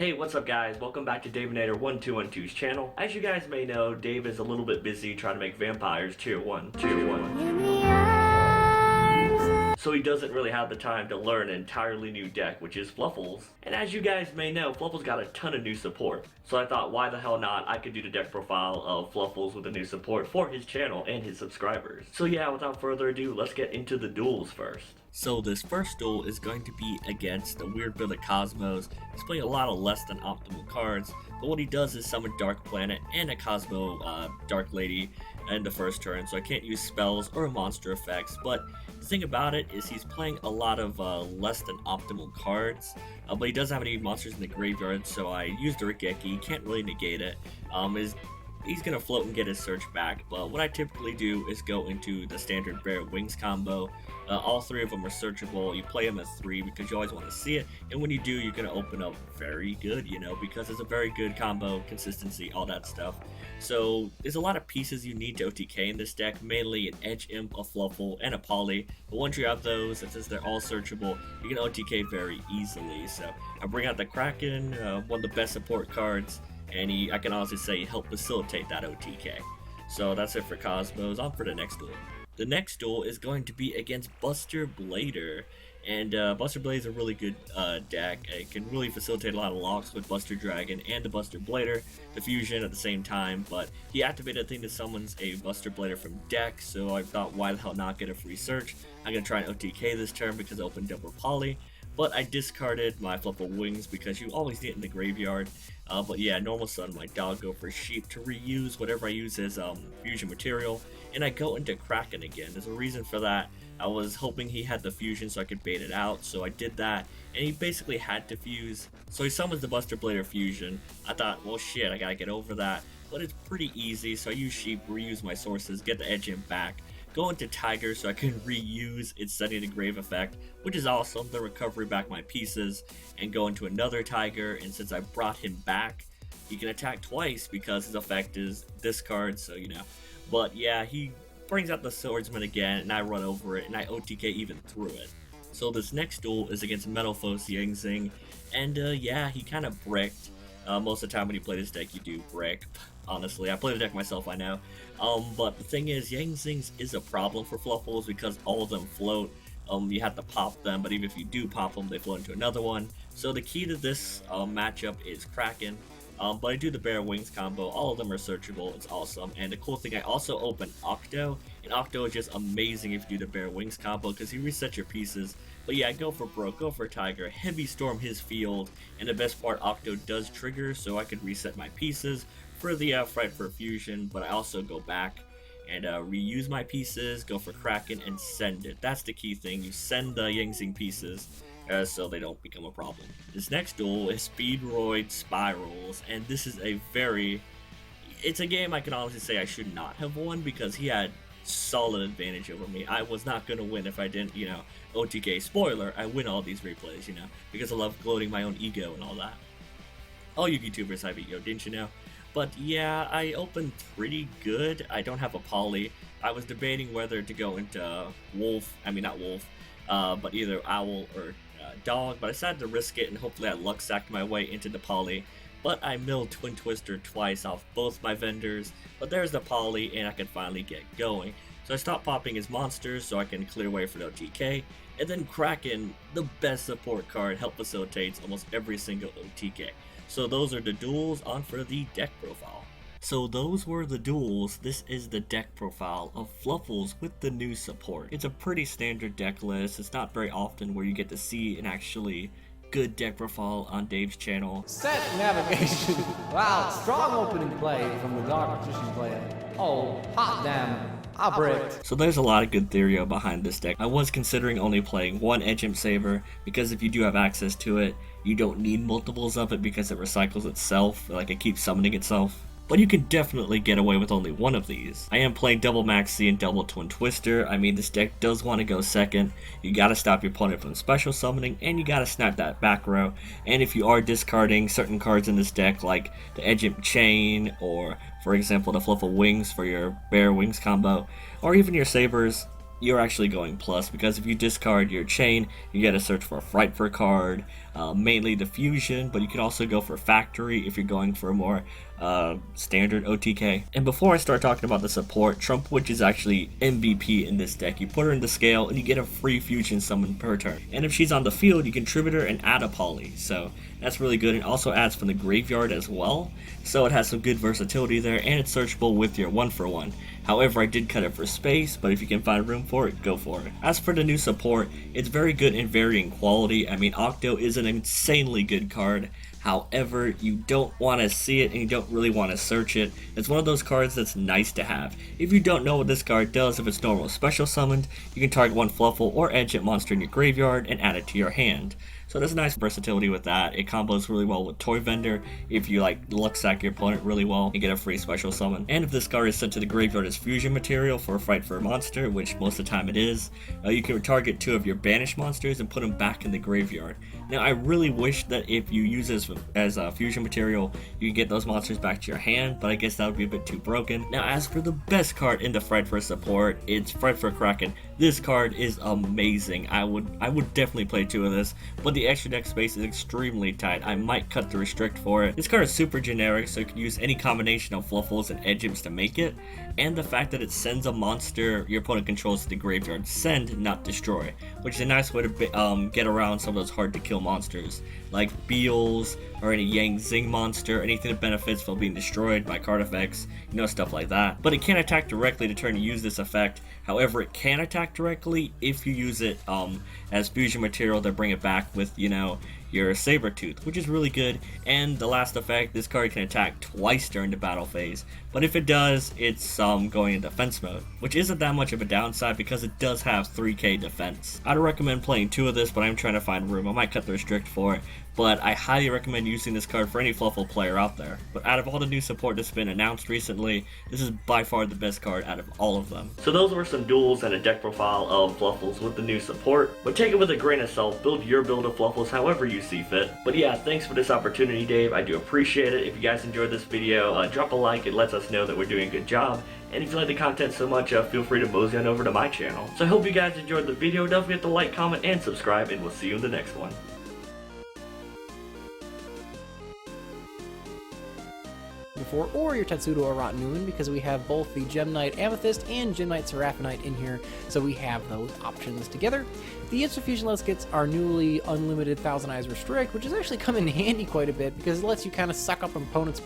Hey, what's up guys? Welcome back to Davinator1212's channel. As you guys may know, Dave is a little bit busy trying to make vampires tier 1. So he doesn't really have the time to learn an entirely new deck, which is Fluffal's. And as you guys may know, Fluffal's got a ton of new support. So I thought, why the hell not, I could do the deck profile of Fluffal's with the new support for his channel and his subscribers. So yeah, without further ado, let's get into the duels first. So this first duel is going to be against a weird build of Cosmos. He's playing a lot of less than optimal cards, but what he does is summon Dark Planet and a Cosmo Dark Lady in the first turn, so I can't use spells or monster effects. But the thing about it is he's playing a lot of less than optimal cards, but he doesn't have any monsters in the graveyard, so I used Rigeki, can't really negate it. He's gonna float and get his search back, but what I typically do is go into the standard Bear Wings combo. All three of them are searchable. You play them as 3 because you always want to see it, and when you do, you're gonna open up very good, because it's a very good combo, consistency, all that stuff. So there's a lot of pieces you need to OTK in this deck, mainly an Edge Imp, a Fluffal, and a Poly. But once you have those, and since they're all searchable, you can OTK very easily. So I bring out the Kraken, one of the best support cards, and I can honestly say he helped facilitate that OTK. So that's it for Cosmos. On for the next duel. The next duel is going to be against Buster Blader, and Buster Blader is a really good deck. It can really facilitate a lot of locks with Buster Dragon and the Buster Blader, the fusion at the same time, but he activated a thing that summons a Buster Blader from deck, so I thought, why the hell not get a free search? I'm going to try and OTK this turn because I opened double Poly, but I discarded my Fluffal Wings because you always need it in the graveyard. But yeah, normal summon my dog, go for sheep to reuse whatever I use as fusion material, and I go into Kraken again. There's a reason for that. I was hoping he had the fusion so I could bait it out, so I did that, and he basically had to fuse. So he summons the Buster Blader fusion. I thought, well shit, I gotta get over that, but it's pretty easy, so I use sheep, reuse my sources, get the Edge Imp back, go into Tiger so I can reuse its Setting the Grave effect, which is awesome, then recovery back my pieces, and go into another Tiger, and since I brought him back, he can attack twice because his effect is discard, so But yeah, he brings out the Swordsman again, and I run over it, and I OTK even through it. So this next duel is against Metalphos Yangzing, and yeah, he kind of bricked. Most of the time when you play this deck, you do brick. Honestly, I play the deck myself, I know. But the thing is, Yangzings is a problem for Fluffals because all of them float. You have to pop them, but even if you do pop them, they float into another one. So the key to this matchup is Kraken. But I do the Bear Wings combo, all of them are searchable, it's awesome. And the cool thing, I also open Octo, and Octo is just amazing if you do the Bear Wings combo because you reset your pieces. But yeah, go for broke, go for Tiger, heavy storm his field, and the best part, Octo does trigger so I could reset my pieces for the Frightfur fusion, but I also go back and reuse my pieces, go for Kraken, and send it. That's the key thing, you send the Yangzing pieces so they don't become a problem. This next duel is Speedroid Spirals, and this is it's a game I can honestly say I should not have won because he had solid advantage over me. I was not going to win if I didn't, OTK. Spoiler, I win all these replays, because I love gloating my own ego and all that. All you YouTubers I beat, didn't you know? But yeah, I opened pretty good. I don't have a Poly. I was debating whether to go into but either Owl or Dog, but I decided to risk it and hopefully I luck sacked my way into the Poly. But I milled Twin Twister twice off both my vendors, but there's the Poly and I can finally get going. So I stopped popping his monsters so I can clear away for the OTK, and then Kraken, the best support card, help facilitates almost every single OTK. So those are the duels. On for the deck profile. So those were the duels. This is the deck profile of Fluffals with the new support. It's a pretty standard deck list. It's not very often where you get to see an actually good deck profile on Dave's channel. Set navigation. Wow, strong opening play from the Dark Magician player. Oh, hot damn. I bricked. So there's a lot of good theory behind this deck. I was considering only playing one Edge Imp Saber because if you do have access to it, you don't need multiples of it because it recycles itself, like it keeps summoning itself. But you can definitely get away with only one of these. I am playing double Maxi and double Twin Twister. I mean, this deck does want to go second. You gotta stop your opponent from special summoning, and you gotta snap that back row. And if you are discarding certain cards in this deck, like the Edge Imp Chain, or for example the Fluffal Wings for your Bear Wings combo, or even your Sabers, you're actually going plus, because if you discard your chain, you get to search for a Frightfur card, mainly the fusion, but you can also go for factory if you're going for a more standard OTK. And before I start talking about the support, Trump Witch is actually MVP in this deck. You put her in the scale and you get a free fusion summon per turn. And if she's on the field, you can tribute her and add a poly. So that's really good. It also adds from the graveyard as well. So it has some good versatility there, and it's searchable with your 1-for-1. However, I did cut it for space, but if you can find room for it, go for it. As for the new support, it's very good in varying quality. I mean, Octo is an insanely good card. However, you don't want to see it and you don't really want to search it. It's one of those cards that's nice to have. If you don't know what this card does, if it's normal special summoned, you can target one Fluffal or Edgent monster in your graveyard and add it to your hand. So there's nice versatility with that. It combos really well with Toy Vendor if you like luck sack your opponent really well and get a free special summon. And if this card is sent to the graveyard as fusion material for a Frightfur monster, which most of the time it is, you can target 2 of your banished monsters and put them back in the graveyard. Now I really wish that if you use this as a fusion material, you can get those monsters back to your hand, but I guess that would be a bit too broken. Now as for the best card in the Frightfur support, it's Frightfur Kraken. This card is amazing. I would definitely play 2 of this, but the extra deck space is extremely tight. I might cut the restrict for it. This card is super generic, so you can use any combination of Fluffals and Edgems to make it, and the fact that it sends a monster your opponent controls to the graveyard. Send, not destroy, which is a nice way to get around some of those hard to kill monsters, like Beals or any Yang Zing monster, anything that benefits from being destroyed by card effects, stuff like that. But it can't attack directly to turn to use this effect. However, it can attack directly if you use it as fusion material to bring it back with, your Sabertooth, which is really good. And the last effect, this card can attack twice during the battle phase, but if it does, it's going in defense mode, which isn't that much of a downside because it does have 3k defense. I'd recommend playing 2 of this, but I'm trying to find room. I might cut the restrict for it, but I highly recommend using this card for any Fluffal player out there. But out of all the new support that's been announced recently, this is by far the best card out of all of them. So those were some duels and a deck profile of Fluffals with the new support, but take it with a grain of salt. Build your build of Fluffals however you see fit. But yeah, thanks for this opportunity, Dave. I do appreciate it. If you guys enjoyed this video, drop a like. It lets us know that we're doing a good job. And if you like the content so much, feel free to mosey on over to my channel. So I hope you guys enjoyed the video. Don't forget to like, comment, and subscribe, and we'll see you in the next one. Or your Tetsudo or Rotten Newman, because we have both the Gem Knight Amethyst and Gem Knight Seraphinite in here, so we have those options together. The Instant Fusion List gets our newly unlimited Thousand Eyes Restrict, which has actually come in handy quite a bit because it lets you kind of suck up opponents'